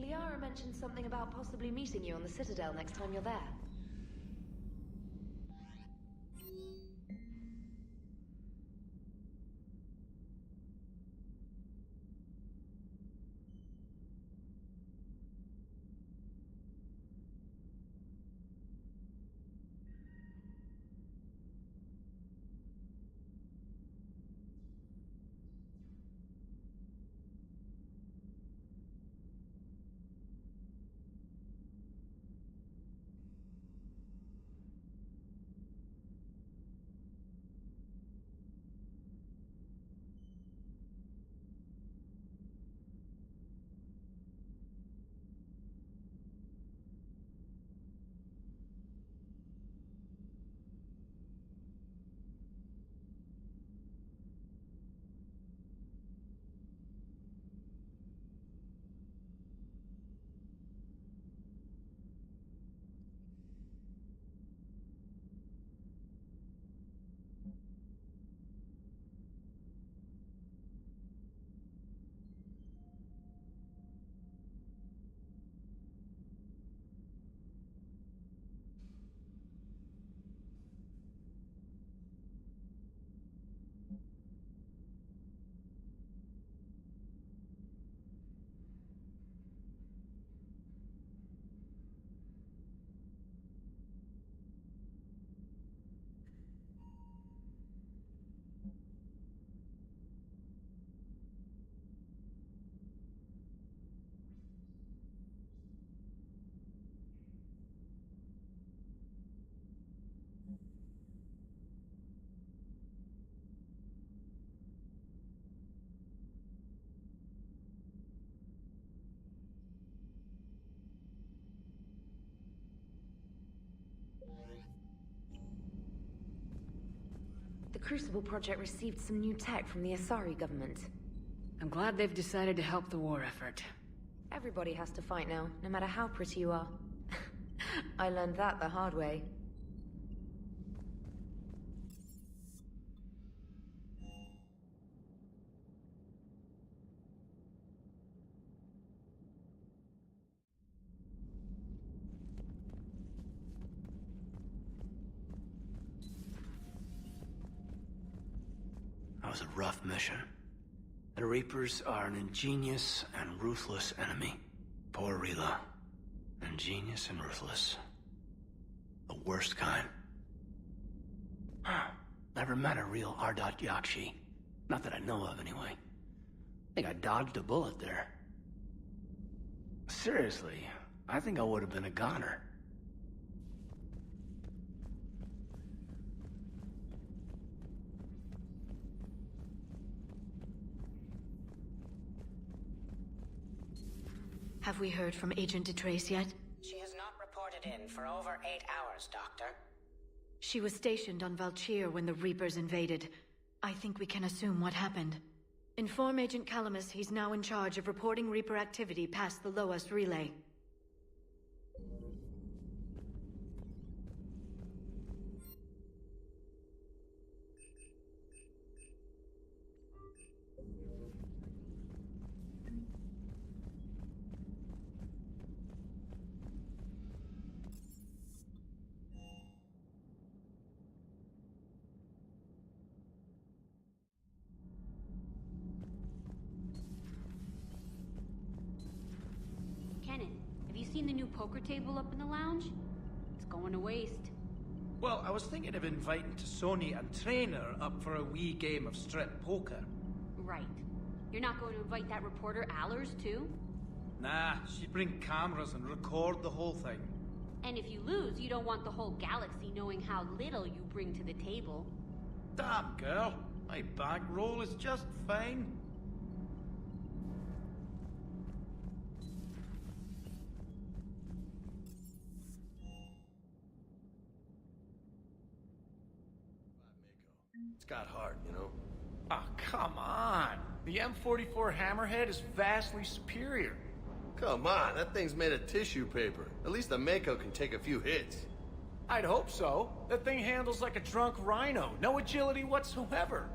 Liara mentioned something about possibly meeting you on the Citadel next time you're there. The Crucible Project received some new tech from the Asari government. I'm glad they've decided to help the war effort. Everybody has to fight now, no matter how pretty you are. I learned that the hard way. That was a rough mission. The Reapers are an ingenious and ruthless enemy. Poor Rila. Ingenious and ruthless. The worst kind. Never met a real Ardat Yakshi. Not that I know of, anyway. I think I dodged a bullet there. Seriously, I think I would have been a goner. Have we heard from Agent DeTrace yet? She has not reported in for over 8 hours, Doctor. She was stationed on Valchir when the Reapers invaded. I think we can assume what happened. Inform Agent Calamus he's now in charge of reporting Reaper activity past the Loas relay. Kenan, have you seen the new poker table up in the lounge? It's going to waste. Well, I was thinking of inviting T'Soni and Trainer up for a wee game of strip poker. Right. You're not going to invite that reporter Allers, too? Nah, she'd bring cameras and record the whole thing. And if you lose, you don't want the whole galaxy knowing how little you bring to the table. Damn, girl. My bankroll is just fine. It's got heart, you know? Ah, come on! The M44 Hammerhead is vastly superior. Come on, that thing's made of tissue paper. At least the Mako can take a few hits. I'd hope so. That thing handles like a drunk rhino. No agility whatsoever.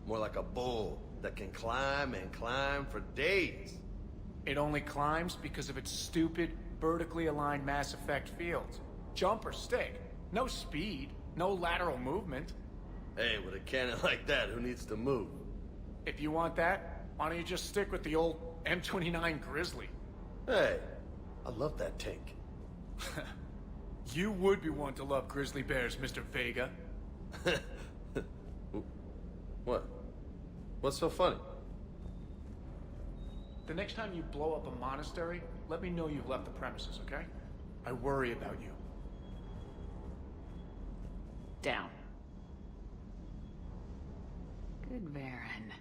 More like a bull that can climb and climb for days. It only climbs because of its stupid, vertically aligned Mass Effect fields. Jump or stick. No speed, no lateral movement. Hey, with a cannon like that, who needs to move? If you want that, why don't you just stick with the old M29 Grizzly? Hey, I love that tank. You would be one to love grizzly bears, Mr. Vega. What? What's so funny? The next time you blow up a monastery, let me know you've left the premises, okay? I worry about you. Down. Good Varen.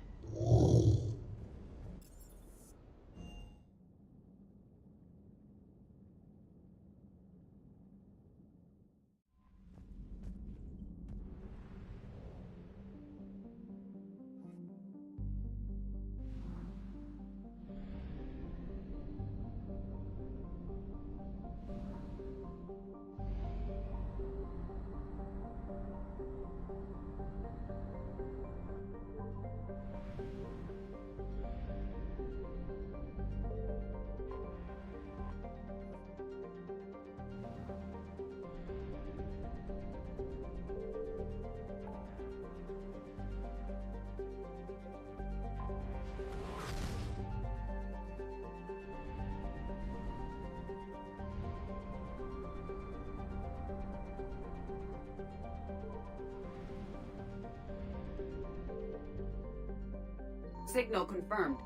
Signal confirmed.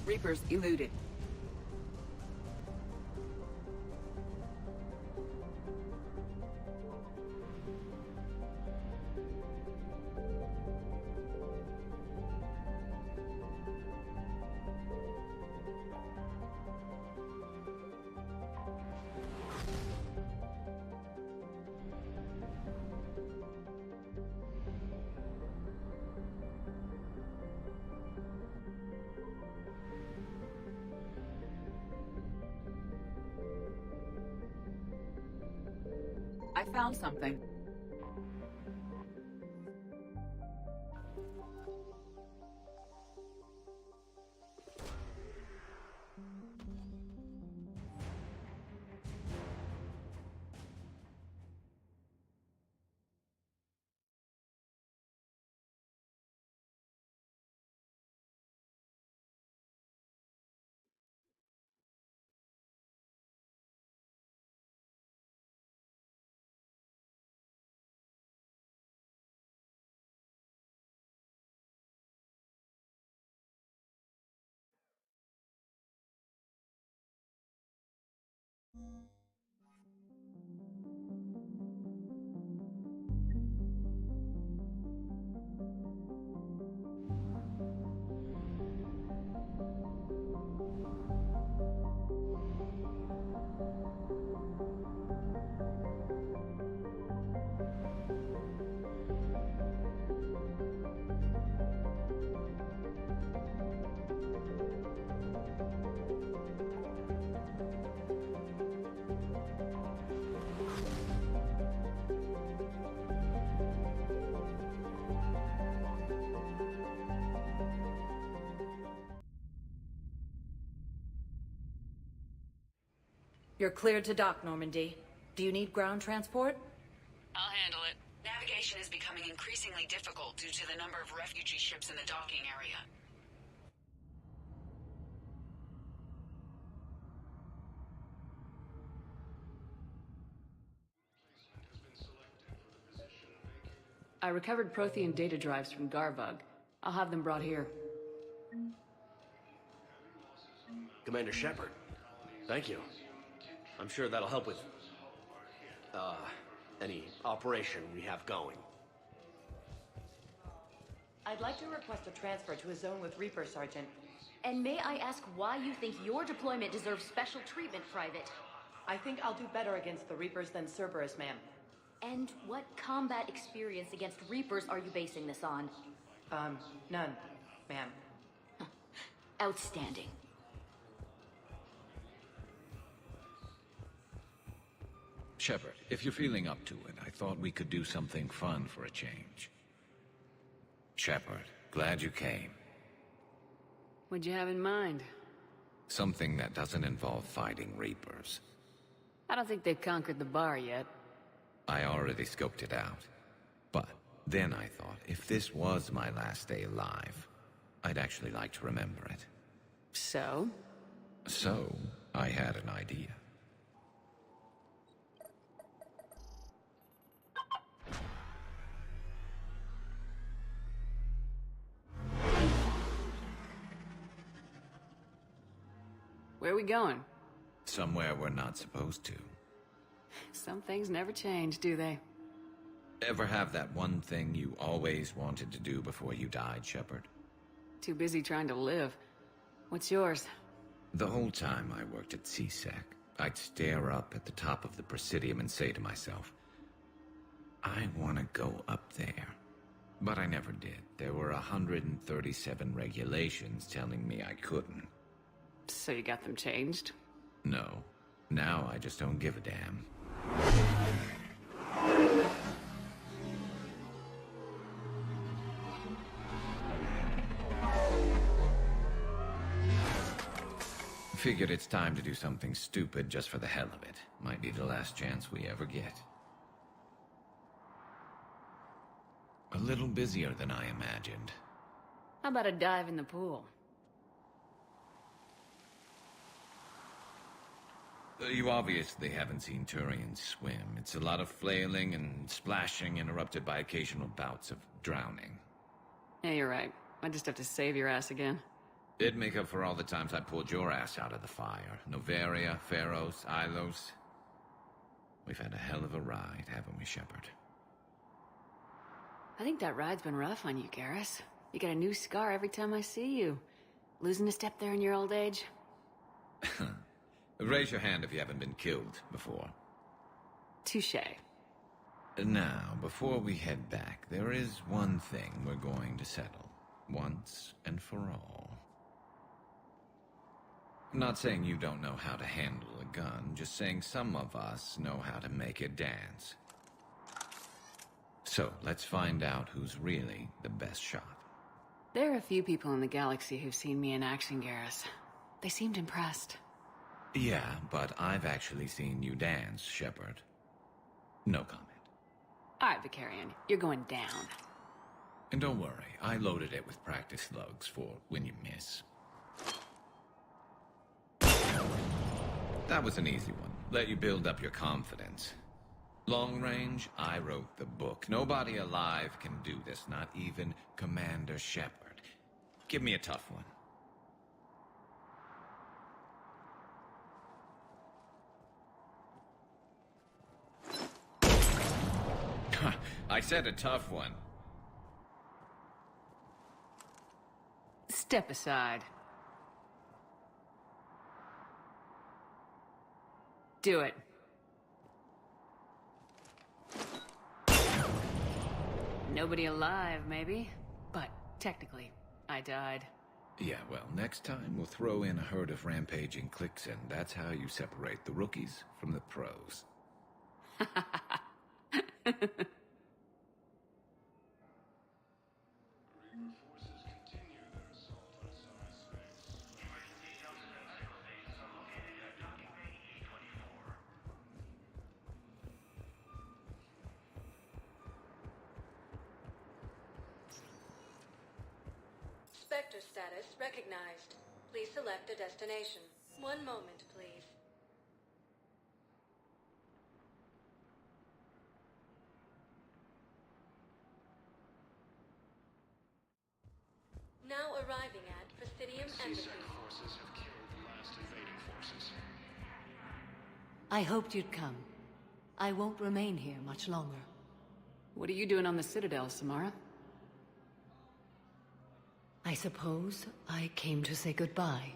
Reapers eluded. I found something. You're cleared to dock, Normandy. Do you need ground transport? I'll handle it. Navigation is becoming increasingly difficult due to the number of refugee ships in the docking area. I recovered Prothean data drives from Garvug. I'll have them brought here. Commander Shepard, thank you. I'm sure that'll help with, any operation we have going. I'd like to request a transfer to a zone with Reaper, Sergeant. And may I ask why you think your deployment deserves special treatment, Private? I think I'll do better against the Reapers than Cerberus, ma'am. And what combat experience against Reapers are you basing this on? None, ma'am. Outstanding. Shepard, if you're feeling up to it, I thought we could do something fun for a change. Shepard, glad you came. What'd you have in mind? Something that doesn't involve fighting Reapers. I don't think they've conquered the bar yet. I already scoped it out. But then I thought, if this was my last day alive, I'd actually like to remember it. So? So, I had an idea. Where are we going? Somewhere we're not supposed to. Some things never change, do they? Ever have that one thing you always wanted to do before you died, Shepard? Too busy trying to live. What's yours? The whole time I worked at CSEC, I'd stare up at the top of the Presidium and say to myself, I want to go up there. But I never did. There were 137 regulations telling me I couldn't. So you got them changed? No. Now I just don't give a damn. Figured it's time to do something stupid just for the hell of it. Might be the last chance we ever get. A little busier than I imagined. How about a dive in the pool? You obviously haven't seen Turians swim. It's a lot of flailing and splashing interrupted by occasional bouts of drowning. Yeah, you're right. I just have to save your ass again. It'd make up for all the times I pulled your ass out of the fire. Noveria, Pharos, Ilos. We've had a hell of a ride, haven't we, Shepard? I think that ride's been rough on you, Garrus. You get a new scar every time I see you. Losing a step there in your old age? Raise your hand if you haven't been killed before. Touché. Now, before we head back, there is one thing we're going to settle. Once and for all. I'm not saying you don't know how to handle a gun, just saying some of us know how to make it dance. So, let's find out who's really the best shot. There are a few people in the galaxy who've seen me in action, Garrus. They seemed impressed. Yeah, but I've actually seen you dance, Shepard. No comment. All right, Vicarian, you're going down. And don't worry, I loaded it with practice slugs for when you miss. That was an easy one. Let you build up your confidence. Long range, I wrote the book. Nobody alive can do this, not even Commander Shepard. Give me a tough one. I said a tough one. Step aside. Do it. Nobody alive, maybe? But technically, I died. Yeah, well, next time we'll throw in a herd of rampaging cliques, and that's how you separate the rookies from the pros. Spectre status recognized. Please select a destination. One moment, please. Now arriving at Presidium Embassy. CSEC forces have killed the last invading forces. I hoped you'd come. I won't remain here much longer. What are you doing on the Citadel, Samara? I suppose I came to say goodbye.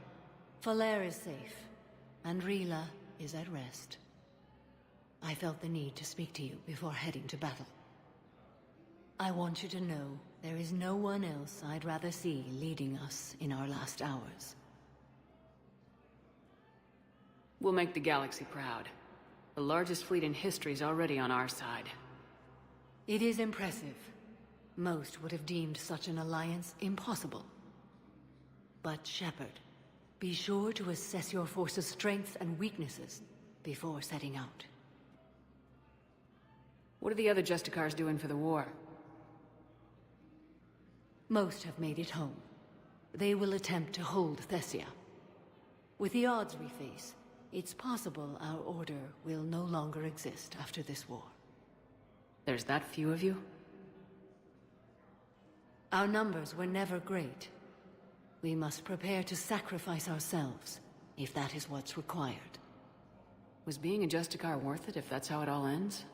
Falere is safe, and Rila is at rest. I felt the need to speak to you before heading to battle. I want you to know there is no one else I'd rather see leading us in our last hours. We'll make the galaxy proud. The largest fleet in history is already on our side. It is impressive. Most would have deemed such an alliance impossible. But Shepard, be sure to assess your force's strengths and weaknesses before setting out. What are the other Justicars doing for the war? Most have made it home. They will attempt to hold Thessia. With the odds we face, it's possible our order will no longer exist after this war. There's that few of you? Our numbers were never great. We must prepare to sacrifice ourselves, if that is what's required. Was being a Justicar worth it if that's how it all ends?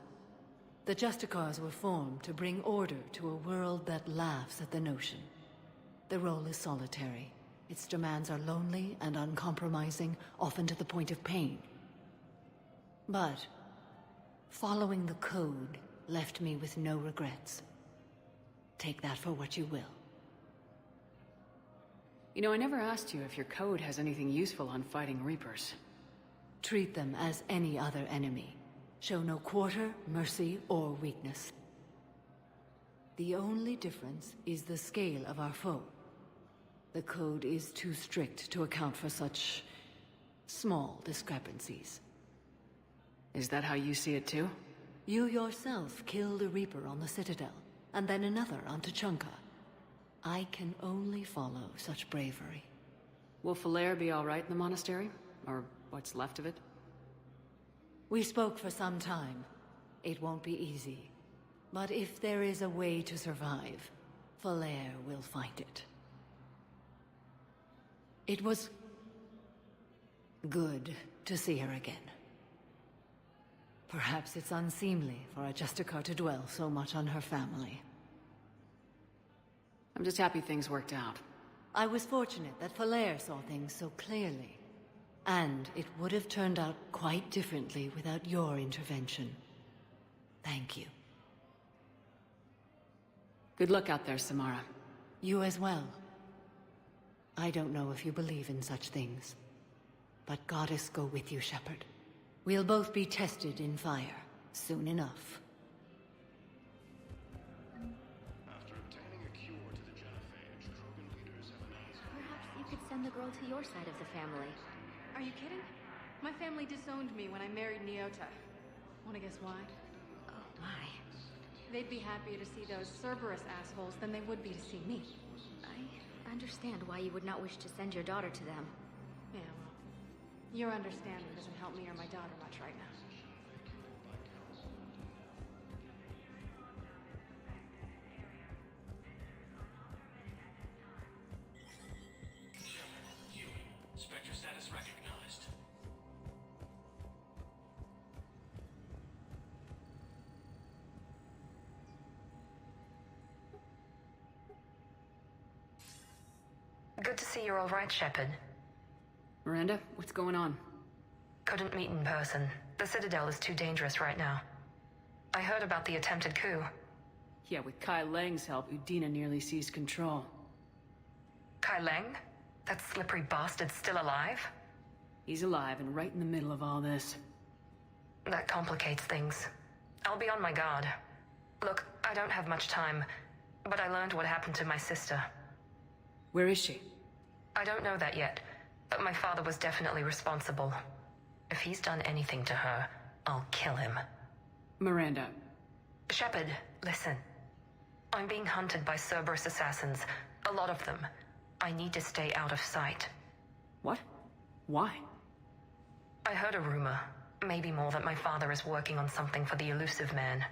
The Justicars were formed to bring order to a world that laughs at the notion. The role is solitary. Its demands are lonely and uncompromising, often to the point of pain. But following the code left me with no regrets. Take that for what you will. You know, I never asked you if your code has anything useful on fighting Reapers. Treat them as any other enemy. Show no quarter, mercy, or weakness. The only difference is the scale of our foe. The code is too strict to account for such small discrepancies. Is that how you see it too? You yourself killed a Reaper on the Citadel, and then another on Tuchanka. I can only follow such bravery. Will Falere be all right in the monastery? Or what's left of it? We spoke for some time. It won't be easy. But if there is a way to survive, Falere will find it. It was good to see her again. Perhaps it's unseemly for a Justicar to dwell so much on her family. I'm just happy things worked out. I was fortunate that Falere saw things so clearly. And it would have turned out quite differently without your intervention. Thank you. Good luck out there, Samara. You as well. I don't know if you believe in such things, but Goddess go with you, Shepard. We'll both be tested in fire, soon enough. After obtaining a cure to the genophage, Krogan leaders have announced... Perhaps you could send the girl to your side of the family. Are you kidding? My family disowned me when I married Nyota. Wanna guess why? Oh my. They'd be happier to see those Cerberus assholes than they would be to see me. I understand why you would not wish to send your daughter to them. Yeah, well, your understanding doesn't help me or my daughter much right now. Spectre status recognized. Good to see you're all right, Shepard. Miranda, what's going on? Couldn't meet in person. The Citadel is too dangerous right now. I heard about the attempted coup. Yeah, with Kai Lang's help, Udina nearly seized control. Kai Lang? That slippery bastard's still alive? He's alive and right in the middle of all this. That complicates things. I'll be on my guard. Look, I don't have much time, but I learned what happened to my sister. Where is she? I don't know that yet, but my father was definitely responsible. If he's done anything to her, I'll kill him. Miranda. Shepard, listen. I'm being hunted by Cerberus assassins. A lot of them. I need to stay out of sight. What? Why? I heard a rumor, maybe more, that my father is working on something for the Elusive Man.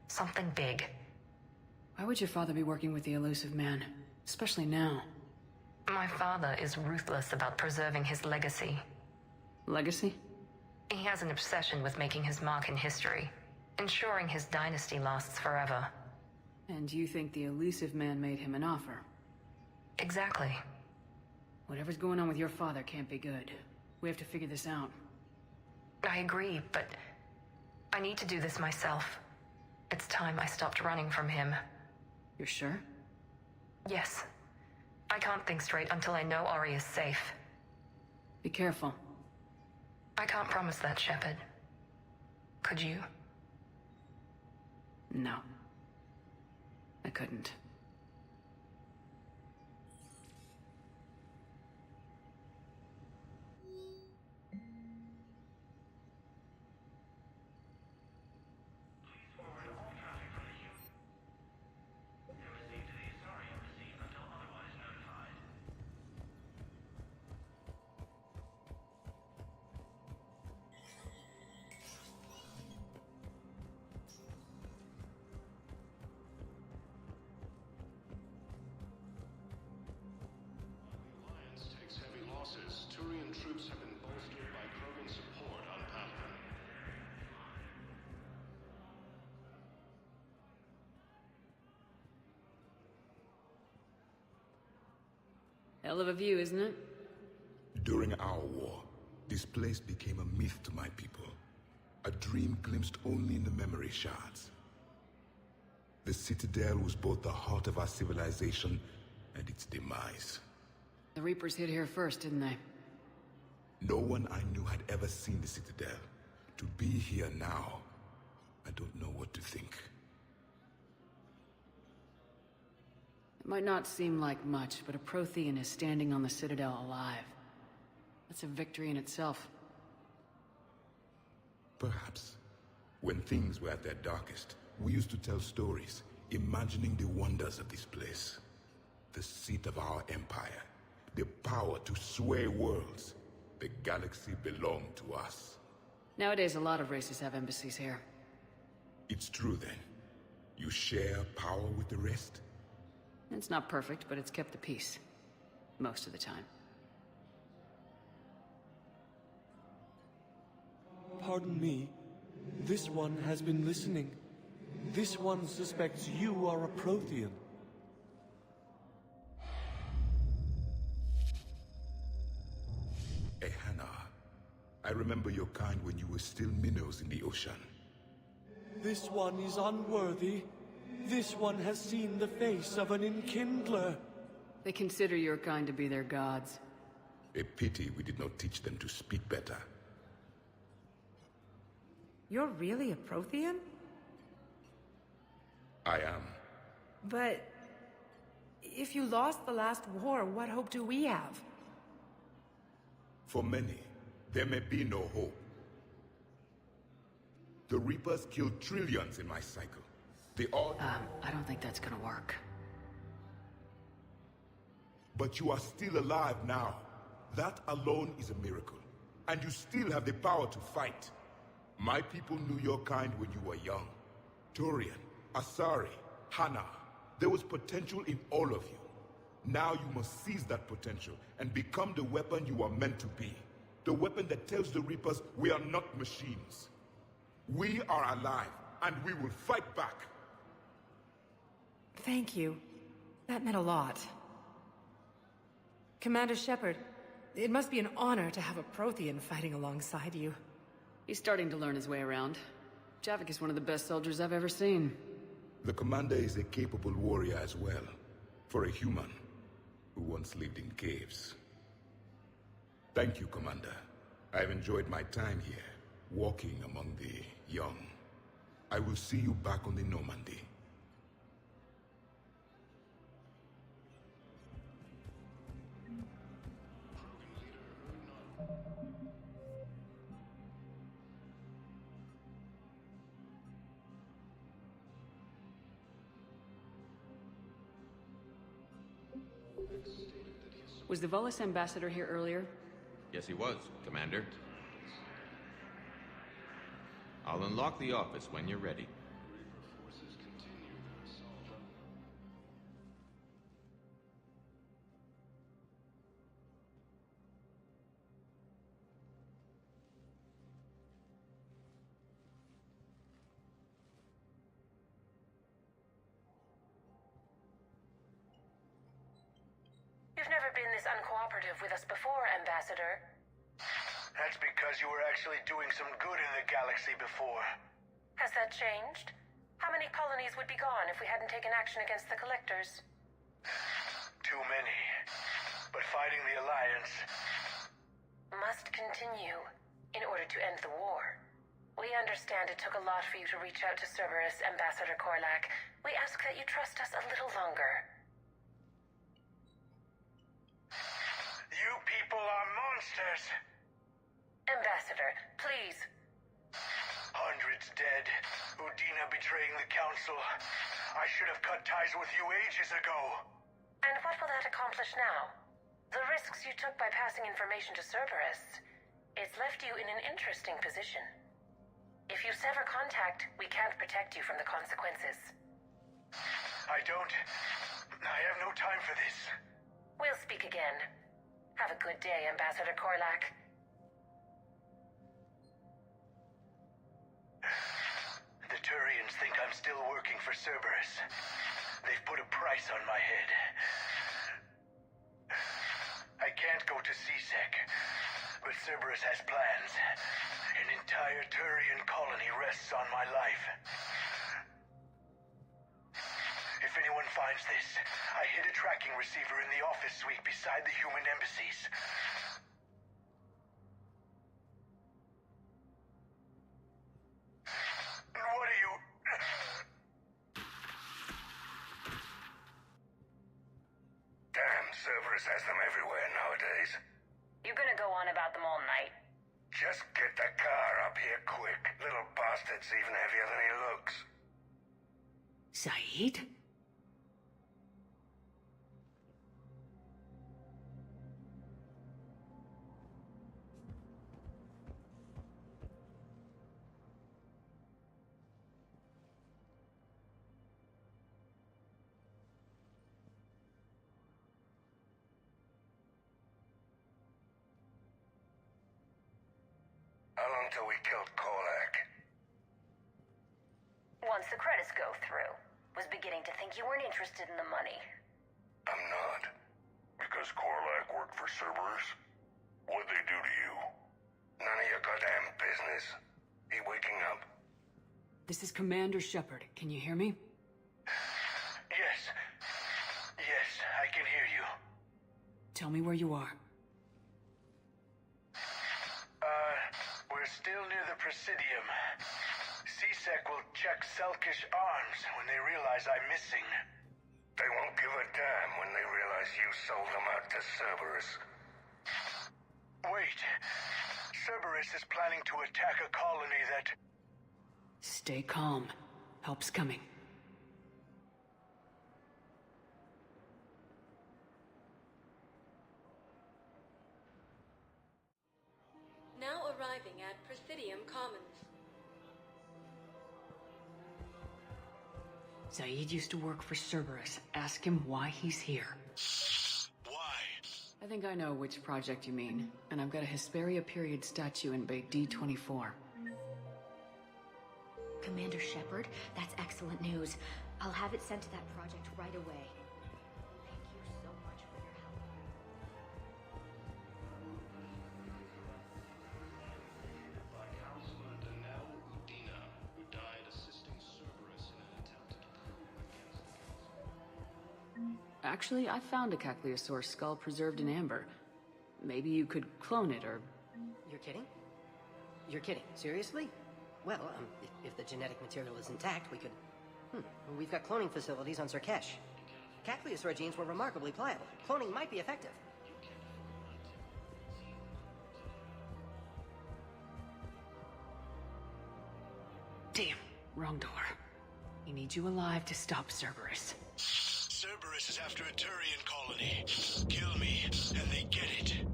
Something big. Why would your father be working with the Elusive Man? Especially now. My father is ruthless about preserving his legacy. Legacy? He has an obsession with making his mark in history, ensuring his dynasty lasts forever. And you think the elusive man made him an offer? Exactly. Whatever's going on with your father can't be good. We have to figure this out. I agree, but I need to do this myself. It's time I stopped running from him. You're sure? Yes. I can't think straight until I know Ori is safe. Be careful. I can't promise that, Shepard. Could you? No. I couldn't. Alliance takes heavy losses. Turian troops have been bolstered by Krogan support on Palaven. Hell of a view, isn't it? During our war, this place became a myth to my people. A dream glimpsed only in the memory shards. The Citadel was both the heart of our civilization and its demise. The Reapers hit here first, didn't they? No one I knew had ever seen the Citadel. To be here now, I don't know what to think. It might not seem like much, but a Prothean is standing on the Citadel alive. That's a victory in itself. Perhaps. When things were at their darkest, we used to tell stories, imagining the wonders of this place. The seat of our empire. The power to sway worlds. The galaxy belonged to us. Nowadays, a lot of races have embassies here. It's true then. You share power with the rest? It's not perfect, but it's kept the peace. Most of the time. Pardon me. This one has been listening. This one suspects you are a Prothean. Ehana. I remember your kind when you were still minnows in the ocean. This one is unworthy. This one has seen the face of an Enkindler. They consider your kind to be their gods. A pity we did not teach them to speak better. You're really a Prothean? I am. But if you lost the last war, what hope do we have? For many, there may be no hope. The Reapers killed trillions in my cycle. They all... I don't think that's gonna work. But you are still alive now. That alone is a miracle. And you still have the power to fight. My people knew your kind when you were young. Turian, Asari, Hana. There was potential in all of you. Now you must seize that potential and become the weapon you are meant to be. The weapon that tells the Reapers we are not machines. We are alive, and we will fight back. Thank you. That meant a lot. Commander Shepard, it must be an honor to have a Prothean fighting alongside you. He's starting to learn his way around. Javik is one of the best soldiers I've ever seen. The commander is a capable warrior as well. For a human who once lived in caves. Thank you, Commander. I've enjoyed my time here, walking among the young. I will see you back on the Normandy. Was the Volus ambassador here earlier? Yes, he was, Commander. I'll unlock the office when you're ready. never been this uncooperative with us before, Ambassador. That's because you were actually doing some good in the galaxy before. Has that changed? How many colonies would be gone if we hadn't taken action against the Collectors? Too many. But fighting the Alliance must continue in order to end the war. We understand it took a lot for you to reach out to Cerberus, Ambassador Korlak. We ask that you trust us a little longer. You people are monsters! Ambassador, please. Hundreds dead. Udina betraying the Council. I should have cut ties with you ages ago. And what will that accomplish now? The risks you took by passing information to Cerberus, it's left you in an interesting position. If you sever contact, we can't protect you from the consequences. I have no time for this. We'll speak again. Have a good day, Ambassador Korlak. The Turians think I'm still working for Cerberus. They've put a price on my head. I can't go to C-Sec, but Cerberus has plans. An entire Turian colony rests on my life. If anyone finds this, I hid a tracking receiver in the office suite beside the human embassies. What are you... Damn, Cerberus has them everywhere nowadays. You gonna go on about them all night? Just get the car up here quick. Little bastard's even heavier than he looks. Saeed? How long till we killed Korlak? Once the credits go through. Was beginning to think you weren't interested in the money. I'm not. Because Korlak worked for Cerberus? What'd they do to you? None of your goddamn business. He waking up? This is Commander Shepard. Can you hear me? Yes. Yes, I can hear you. Tell me where you are. We're still near the Presidium. C-Sec will check Selkish arms when they realize I'm missing. They won't give a damn when they realize you sold them out to Cerberus. Wait. Cerberus is planning to attack a colony that... Stay calm. Help's coming. Now arriving at Presidium Commons. Saeed used to work for Cerberus. Ask him why he's here. Why? I think I know which project you mean, and I've got a Hesperia period statue in Bay D-24. Commander Shepard, that's excellent news. I'll have it sent to that project right away. Thank you so much for your help. By Counselor Danelle Udina, who died assisting Cerberus in an attempt to prove against the Council. Actually, I found a Cagliasaur skull preserved in amber. Maybe you could clone it, or... You're kidding? You're kidding. Seriously? Well, if the genetic material is intact, we could... We've got cloning facilities on Zerkesh. Cagliasaur genes were remarkably pliable. Cloning might be effective. Damn, wrong door. He needs you alive to stop Cerberus. Cerberus is after a Turian colony. Kill me, and they get it.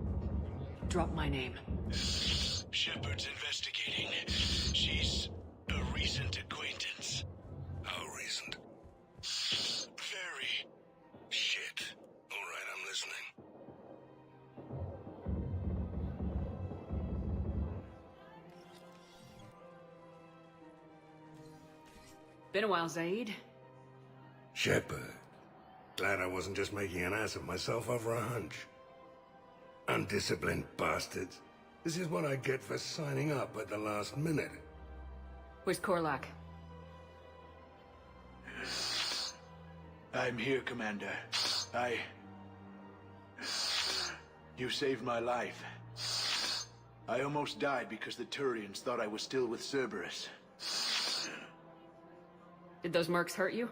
Drop my name. Shepard's investigating. She's a recent acquaintance. How recent? Very. Shit. All right, I'm listening. Been a while, Zaid. Shepard. Glad I wasn't just making an ass of myself over a hunch. Undisciplined bastards. This is what I get for signing up at the last minute. Where's Korlak? I'm here, Commander. You saved my life. I almost died because the Turians thought I was still with Cerberus. Did those mercs hurt you?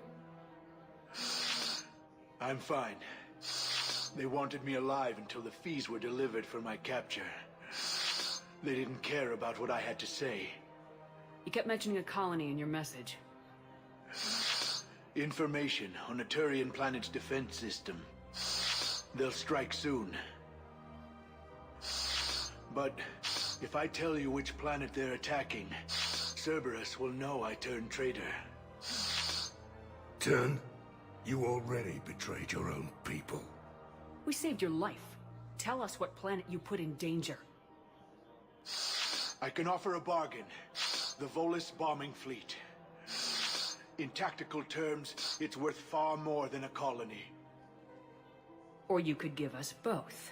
I'm fine. They wanted me alive until the fees were delivered for my capture. They didn't care about what I had to say. You kept mentioning a colony in your message. Information on a Turian planet's defense system. They'll strike soon. But if I tell you which planet they're attacking, Cerberus will know I turned traitor. Turned? You already betrayed your own people. We saved your life. Tell us what planet you put in danger. I can offer a bargain. The Volus bombing fleet. In tactical terms, it's worth far more than a colony. Or you could give us both.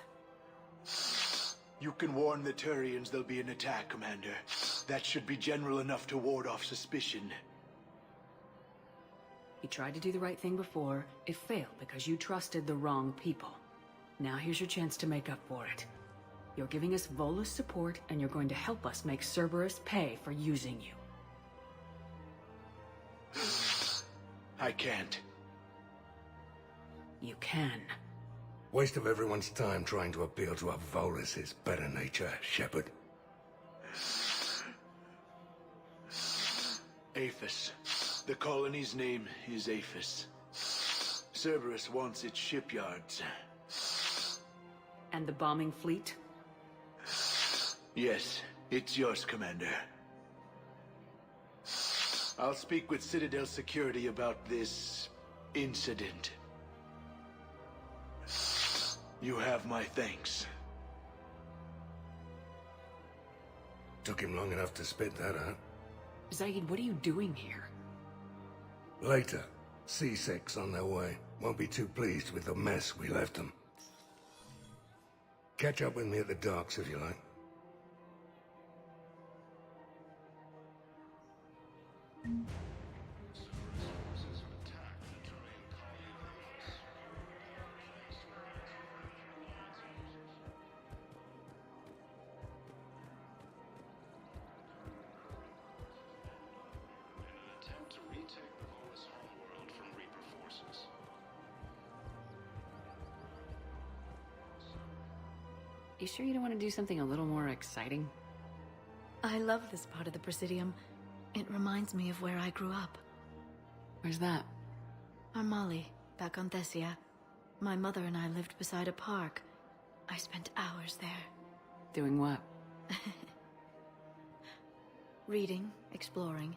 You can warn the Turians there'll be an attack, Commander. That should be general enough to ward off suspicion. You tried to do the right thing before. It failed because you trusted the wrong people. Now here's your chance to make up for it. You're giving us Volus support, and you're going to help us make Cerberus pay for using you. I can't. You can. Waste of everyone's time trying to appeal to a Volus' better nature, Shepard. Aphis. The colony's name is Aphis. Cerberus wants its shipyards. And the bombing fleet? Yes, it's yours, Commander. I'll speak with Citadel Security about this incident. You have my thanks. Took him long enough to spit that out. Zaid, what are you doing here? Later, C-Sec's on their way. Won't be too pleased with the mess we left them. Catch up with me at the docks if you like. Attempt to retake the Volus homeworld from Reaper forces. You sure you don't want to do something a little more exciting? I love this part of the Presidium. It reminds me of where I grew up. Where's that? Armali, back on Thessia. My mother and I lived beside a park. I spent hours there. Doing what? Reading, exploring,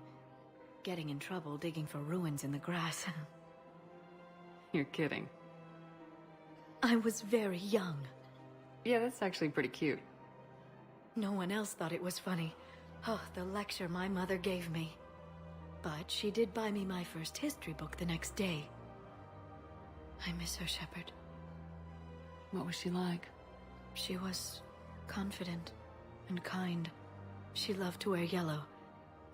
getting in trouble digging for ruins in the grass. You're kidding. I was very young. Yeah, that's actually pretty cute. No one else thought it was funny. Oh, the lecture my mother gave me. But she did buy me my first history book the next day. I miss her, Shepard. What was she like? She was confident and kind. She loved to wear yellow.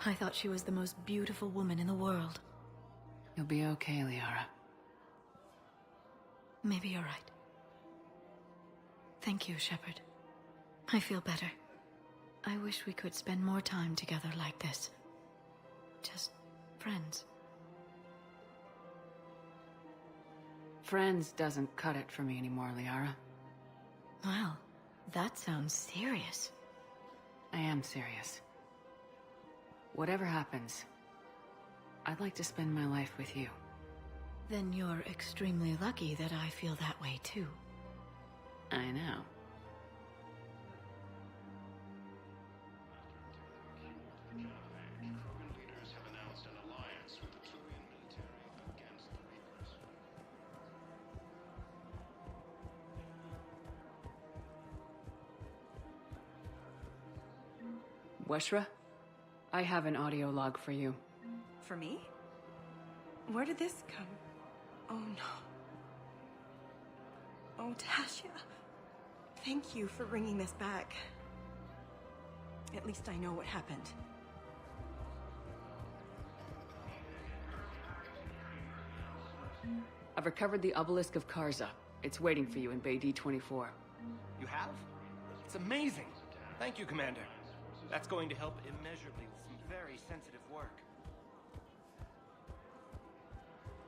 I thought she was the most beautiful woman in the world. You'll be okay, Liara. Maybe you're right. Thank you, Shepard. I feel better. I wish we could spend more time together like this. Just friends. Friends doesn't cut it for me anymore, Liara. Well, that sounds serious. I am serious. Whatever happens, I'd like to spend my life with you. Then you're extremely lucky that I feel that way too. I know. Krogan leaders have announced an alliance with the Turian military against the Reapers. Weshra, I have an audio log for you. For me? Where did this come? Oh no. Oh, Tasha. Thank you for bringing this back. At least I know what happened. I've recovered the obelisk of Karza. It's waiting for you in Bay D-24. You have? It's amazing. Thank you, Commander. That's going to help immeasurably with some very sensitive work.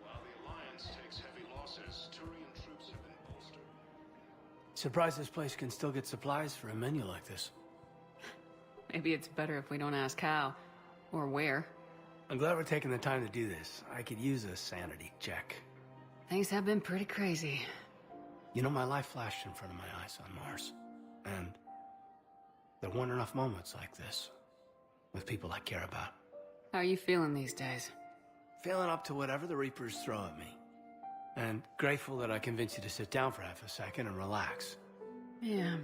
While the Alliance takes heavy losses, Turian troops have been bolstered. Surprised this place can still get supplies for a menu like this. Maybe it's better if we don't ask how. Or where. I'm glad we're taking the time to do this. I could use a sanity check. Things have been pretty crazy. You know, my life flashed in front of my eyes on Mars. And there weren't enough moments like this with people I care about. How are you feeling these days? Feeling up to whatever the Reapers throw at me. And grateful that I convinced you to sit down for half a second and relax. Yeah.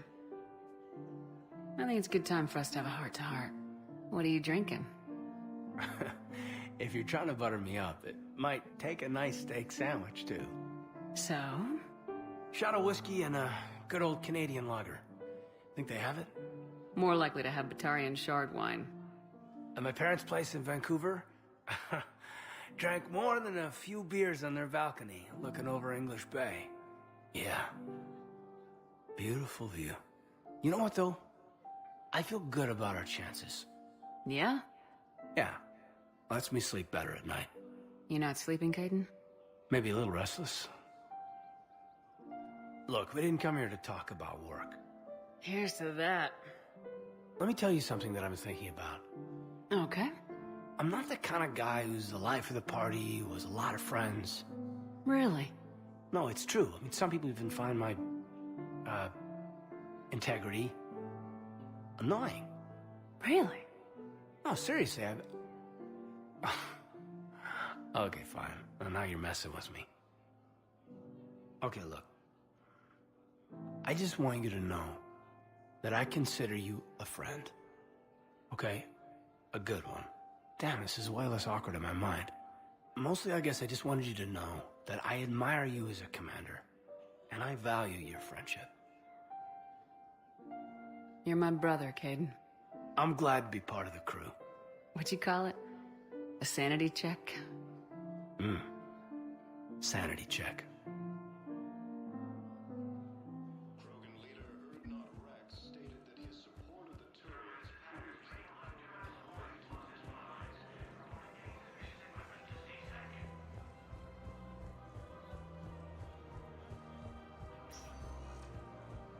I think it's a good time for us to have a heart-to-heart. What are you drinking? If you're trying to butter me up, it might take a nice steak sandwich, too. So? Shot of whiskey and a good old Canadian lager. Think they have it? More likely to have Batarian shard wine. At my parents' place in Vancouver, drank more than a few beers on their balcony, looking over English Bay. Yeah. Beautiful view. You know what, though? I feel good about our chances. Yeah? Yeah. Lets me sleep better at night. You not sleeping, Caden? Maybe a little restless. Look, we didn't come here to talk about work. Here's to that. Let me tell you something that I've been thinking about. Okay. I'm not the kind of guy who's the life of the party, who has a lot of friends. Really? No, it's true. I mean, some people even find my, integrity annoying. Really? No, seriously, Okay, fine. Well, now you're messing with me. Okay, look. I just want you to know that I consider you a friend. Okay? A good one. Damn, this is way less awkward in my mind. Mostly, I guess I just wanted you to know that I admire you as a commander, and I value your friendship. You're my brother, Caden. I'm glad to be part of the crew. What'd you call it? A sanity check? Sanity check. Krogan leader Urdnot Rex stated that his support of the Turians proves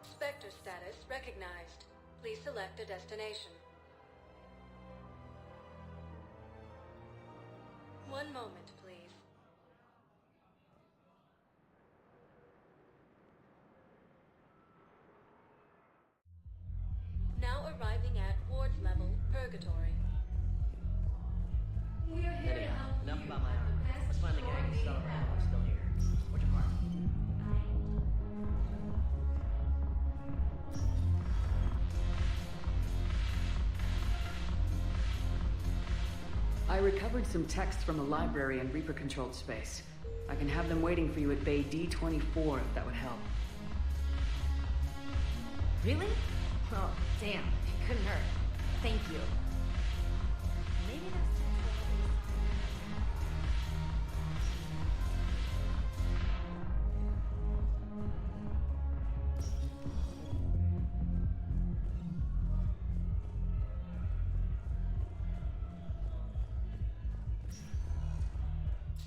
Spectre status recognized. Please select a destination. One moment, please. Now arriving at Ward's level, Purgatory. Anyhow, enough about my arm. Let's find the gang and celebrate while I'm still here. What's your part? I recovered some texts from the library in Reaper-controlled space. I can have them waiting for you at Bay D-24 if that would help. Really? Oh, damn. It couldn't hurt. Thank you. Maybe that's...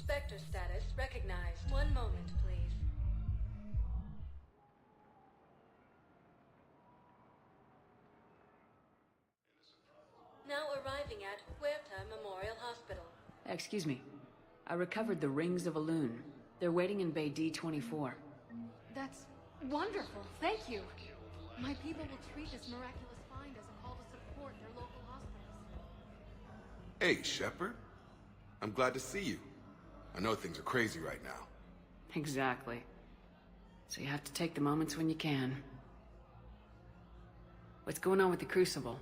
Spectre status recognized. One moment, please. Now arriving at Huerta Memorial Hospital. Excuse me. I recovered the Rings of Elune. They're waiting in Bay D-24. That's wonderful. Thank you. My people will treat this miraculous find as a call to support their local hospitals. Hey, Shepard. I'm glad to see you. I know things are crazy right now. Exactly. So you have to take the moments when you can. What's going on with the Crucible?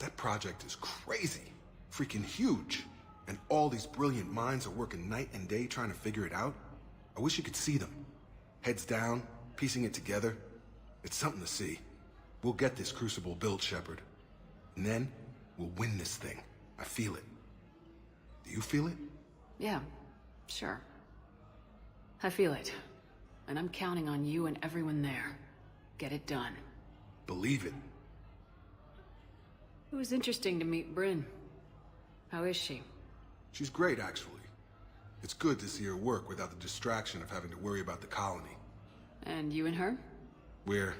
That project is crazy. Freaking huge. And all these brilliant minds are working night and day trying to figure it out. I wish you could see them. Heads down, piecing it together, it's something to see. We'll get this Crucible built, Shepard. And then, we'll win this thing. I feel it. Do you feel it? Yeah, sure. I feel it. And I'm counting on you and everyone there. Get it done. Believe it. It was interesting to meet Bryn. How is she? She's great, actually. It's good to see her work without the distraction of having to worry about the colony. And you and her? We're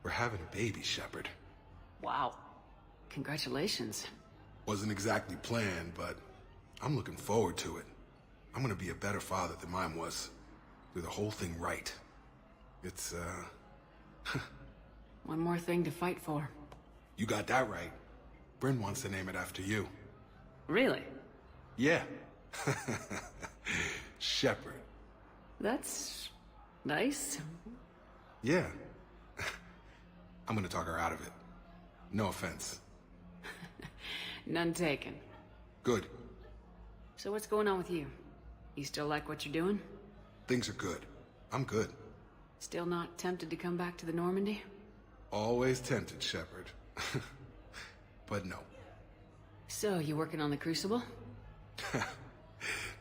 having a baby, Shepard. Wow. Congratulations. Wasn't exactly planned, but I'm looking forward to it. I'm gonna be a better father than mine was. Do the whole thing right. It's, One more thing to fight for. You got that right. Bryn wants to name it after you. Really? Yeah. Shepard. That's nice. Yeah. I'm gonna talk her out of it. No offense. None taken. Good. So what's going on with you? You still like what you're doing? Things are good. I'm good. Still not tempted to come back to the Normandy? Always tempted, Shepard. But no. So, you working on the Crucible?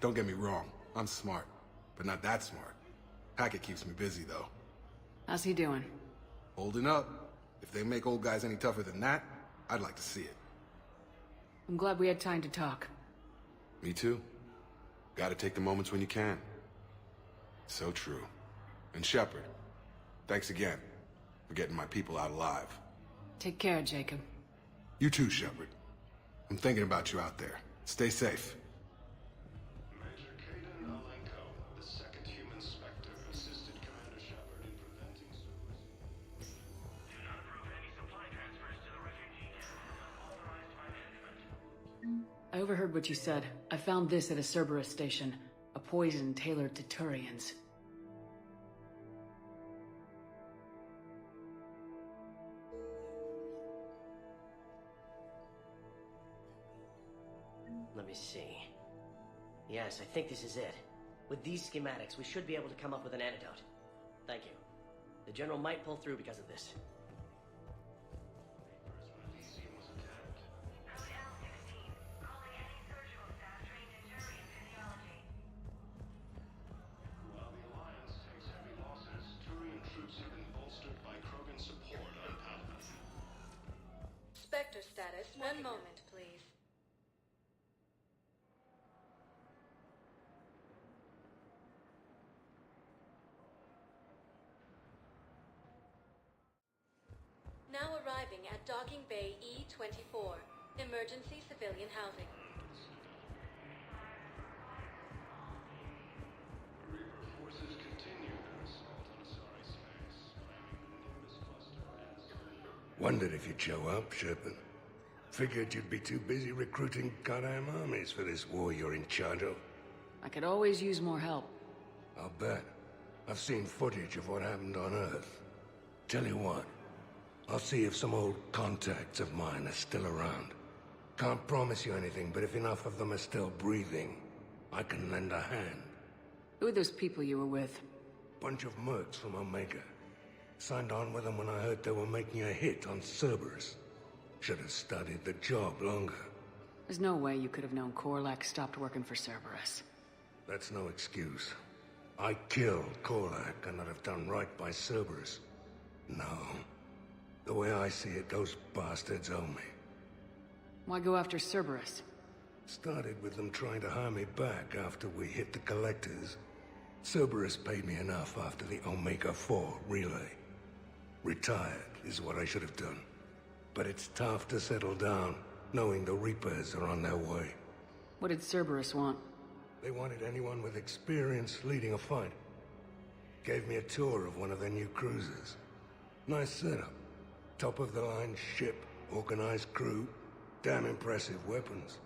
Don't get me wrong. I'm smart. But not that smart. Hackett keeps me busy, though. How's he doing? Holding up. If they make old guys any tougher than that, I'd like to see it. I'm glad we had time to talk. Me too. Gotta take the moments when you can. So true. And Shepard, thanks again for getting my people out alive. Take care, Jacob. You too, Shepard. I'm thinking about you out there. Stay safe. Major Kaden Alenko, the second human Spectre, assisted Commander Shepard in preventing Cerberus. Do not approve any supply transfers to the refugee camp unless authorized by management. I overheard what you said. I found this at a Cerberus station. A poison tailored to Turians. Let me see. Yes, I think this is it. With these schematics, we should be able to come up with an antidote. Thank you. The General might pull through because of this. While the Alliance takes heavy losses, Turian troops have been bolstered by Krogan support unpalatable. Spectre status. One moment, please. Now arriving at Docking Bay E-24, emergency civilian housing. Reaper forces continue their assault on Asari space, claiming the Nimbus cluster as... Wondered if you'd show up, Shepard. Figured you'd be too busy recruiting goddamn armies for this war you're in charge of. I could always use more help. I'll bet. I've seen footage of what happened on Earth. Tell you what, I'll see if some old contacts of mine are still around. Can't promise you anything, but if enough of them are still breathing, I can lend a hand. Who are those people you were with? Bunch of mercs from Omega. Signed on with them when I heard they were making a hit on Cerberus. Should have studied the job longer. There's no way you could have known Korlak stopped working for Cerberus. That's no excuse. I killed Korlak and I'd have done right by Cerberus. No. The way I see it, those bastards owe me. Why go after Cerberus? Started with them trying to hire me back after we hit the Collectors. Cerberus paid me enough after the Omega-4 relay. Retired is what I should have done. But it's tough to settle down, knowing the Reapers are on their way. What did Cerberus want? They wanted anyone with experience leading a fight. Gave me a tour of one of their new cruisers. Nice setup. Top-of-the-line ship, organized crew, damn impressive weapons.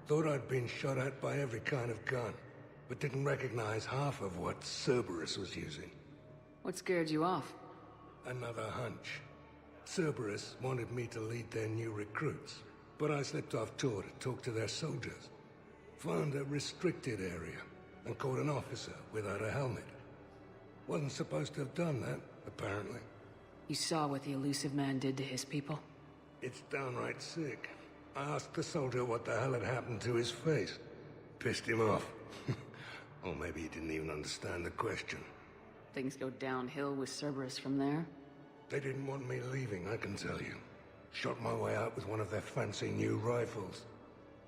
Thought I'd been shot at by every kind of gun, but didn't recognize half of what Cerberus was using. What scared you off? Another hunch. Cerberus wanted me to lead their new recruits, but I slipped off tour to talk to their soldiers. Found a restricted area, and caught an officer without a helmet. Wasn't supposed to have done that, apparently. You saw what the elusive man did to his people? It's downright sick. I asked the soldier what the hell had happened to his face. Pissed him off. Or maybe he didn't even understand the question. Things go downhill with Cerberus from there? They didn't want me leaving, I can tell you. Shot my way out with one of their fancy new rifles.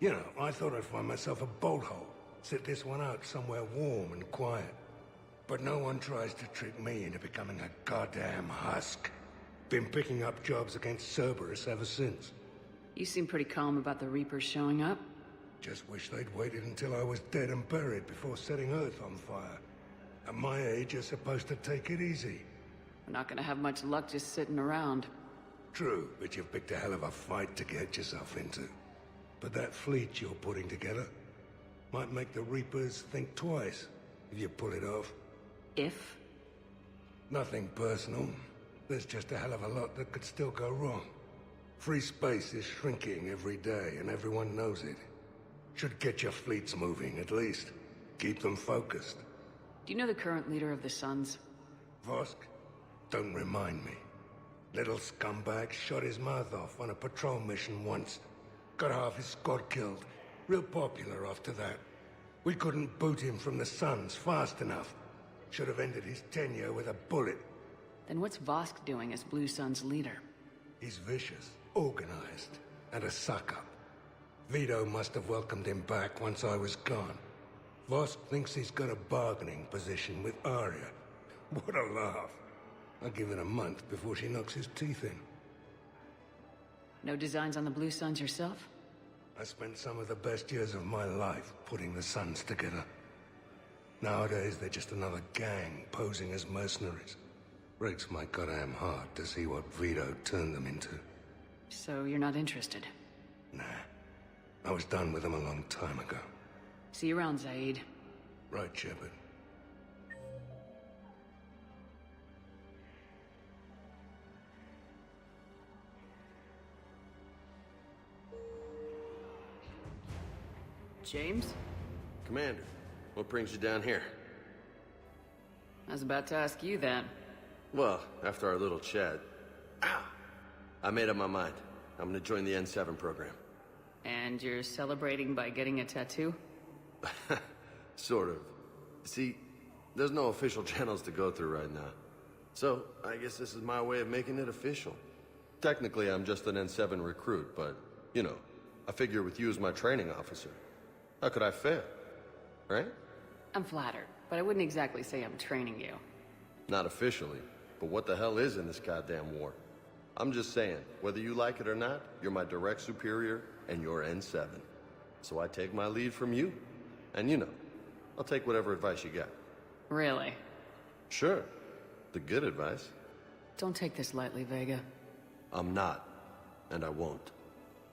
You know, I thought I'd find myself a bolt hole. Sit this one out somewhere warm and quiet. But no one tries to trick me into becoming a goddamn husk. Been picking up jobs against Cerberus ever since. You seem pretty calm about the Reapers showing up. Just wish they'd waited until I was dead and buried before setting Earth on fire. At my age, you're supposed to take it easy. We're not gonna have much luck just sitting around. True, but you've picked a hell of a fight to get yourself into. But that fleet you're putting together might make the Reapers think twice if you pull it off. If? Nothing personal. There's just a hell of a lot that could still go wrong. Free space is shrinking every day, and everyone knows it. Should get your fleets moving, at least. Keep them focused. Do you know the current leader of the Suns? Vosk? Don't remind me. Little scumbag shot his mouth off on a patrol mission once. Got half his squad killed. Real popular after that. We couldn't boot him from the Suns fast enough. Should have ended his tenure with a bullet. Then what's Vosk doing as Blue Sun's leader? He's vicious, organized, and a suck-up. Vito must have welcomed him back once I was gone. Vosk thinks he's got a bargaining position with Arya. What a laugh. I'll give it a month before she knocks his teeth in. No designs on the Blue Suns yourself? I spent some of the best years of my life putting the Suns together. Nowadays, they're just another gang posing as mercenaries. Breaks my goddamn heart to see what Vito turned them into. So you're not interested? Nah. I was done with them a long time ago. See you around, Zaid. Right, Shepard. James? Commander, what brings you down here? I was about to ask you that. Well, after our little chat, I made up my mind. I'm gonna join the N7 program. And you're celebrating by getting a tattoo? Sort of. See, there's no official channels to go through right now. So, I guess this is my way of making it official. Technically, I'm just an N7 recruit, but, you know, I figure with you as my training officer, how could I fail? Right? I'm flattered, but I wouldn't exactly say I'm training you. Not officially, but what the hell is in this goddamn war? I'm just saying, whether you like it or not, you're my direct superior, and you're N7. So I take my lead from you. And you know, I'll take whatever advice you got. Really? Sure. The good advice. Don't take this lightly, Vega. I'm not. And I won't.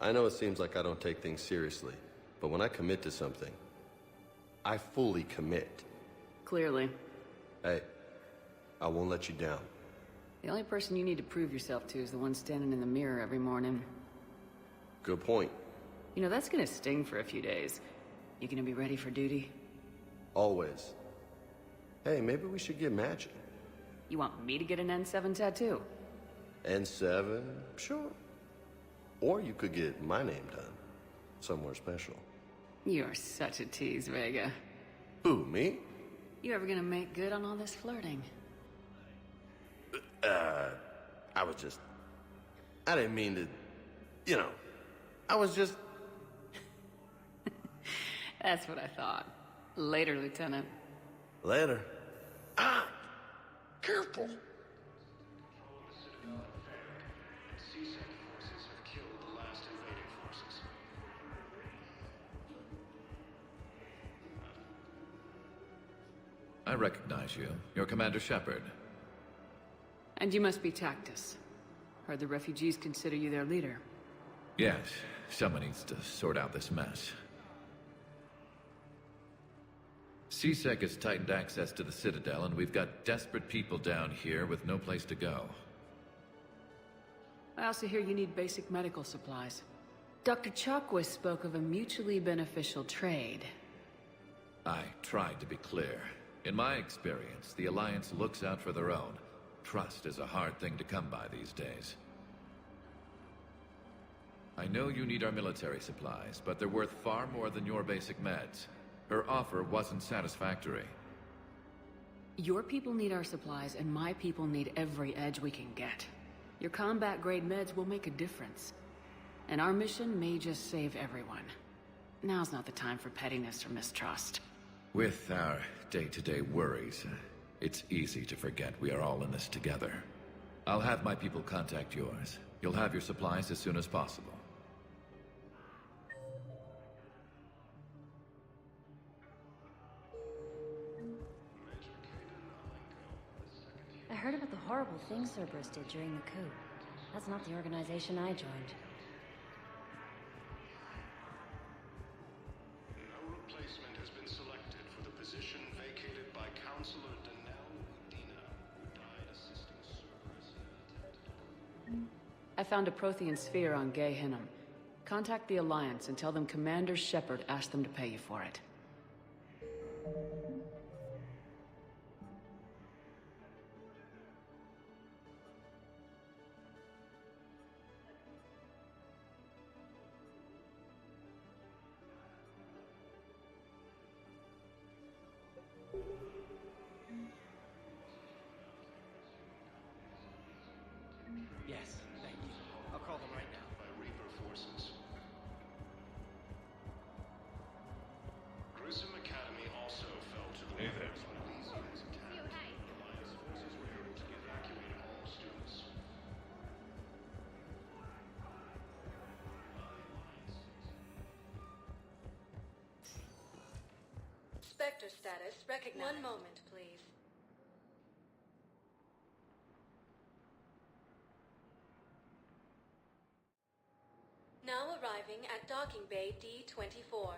I know it seems like I don't take things seriously, but when I commit to something, I fully commit. Clearly. Hey, I won't let you down. The only person you need to prove yourself to is the one standing in the mirror every morning. Good point. You know, that's gonna sting for a few days. You gonna be ready for duty? Always. Hey, maybe we should get matching. You want me to get an N7 tattoo? N7? Sure. Or you could get my name done. Somewhere special. You're such a tease, Vega. Who, me? You ever gonna make good on all this flirting? I was just... I didn't mean to... You know, I was just... That's what I thought. Later, Lieutenant. Later. Careful. I recognize you. You're Commander Shepard. And you must be Tactus. Heard the refugees consider you their leader. Yes, someone needs to sort out this mess. CSEC has tightened access to the Citadel, and we've got desperate people down here with no place to go. I also hear you need basic medical supplies. Dr. Chakwas spoke of a mutually beneficial trade. I tried to be clear. In my experience, the Alliance looks out for their own. Trust is a hard thing to come by these days. I know you need our military supplies, but they're worth far more than your basic meds. Her offer wasn't satisfactory. Your people need our supplies, and my people need every edge we can get. Your combat-grade meds will make a difference. And our mission may just save everyone. Now's not the time for pettiness or mistrust. With our day-to-day worries, it's easy to forget we are all in this together. I'll have my people contact yours. You'll have your supplies as soon as possible. I heard about the horrible things Cerberus did during the coup. That's not the organization I joined. No replacement has been selected for the position vacated by Counselor Danelle Udina, who died assisting Cerberus in an attempt. I found a Prothean sphere on Gay Hinnom. Contact the Alliance and tell them Commander Shepard asked them to pay you for it. Yes, thank you. I'll call them right now. By Reaper forces. Grissom Academy also fell to the weapons when Elysium's attack. Alliance forces were able to evacuate all students. Spectre status recognized. 1 moment, please. Now arriving at docking bay D-24.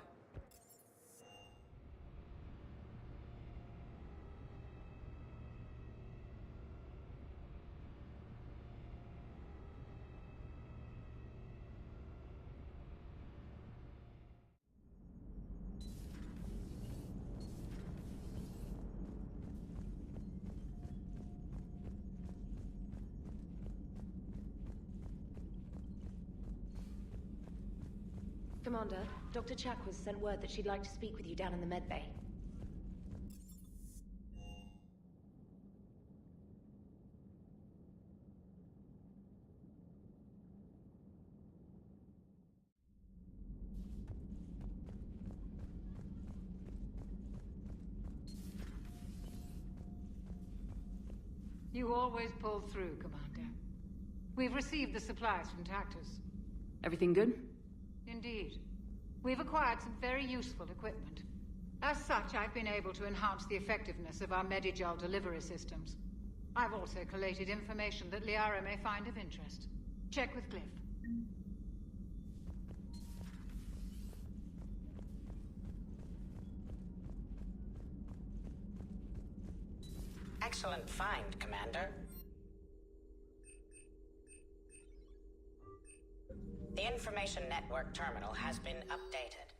Commander, Dr. Chakwas sent word that she'd like to speak with you down in the med bay. You always pull through, Commander. We've received the supplies from Tactus. Everything good? Indeed. We've acquired some very useful equipment. As such, I've been able to enhance the effectiveness of our Medigel delivery systems. I've also collated information that Liara may find of interest. Check with Glyph. Excellent find, Commander. The information network terminal has been updated.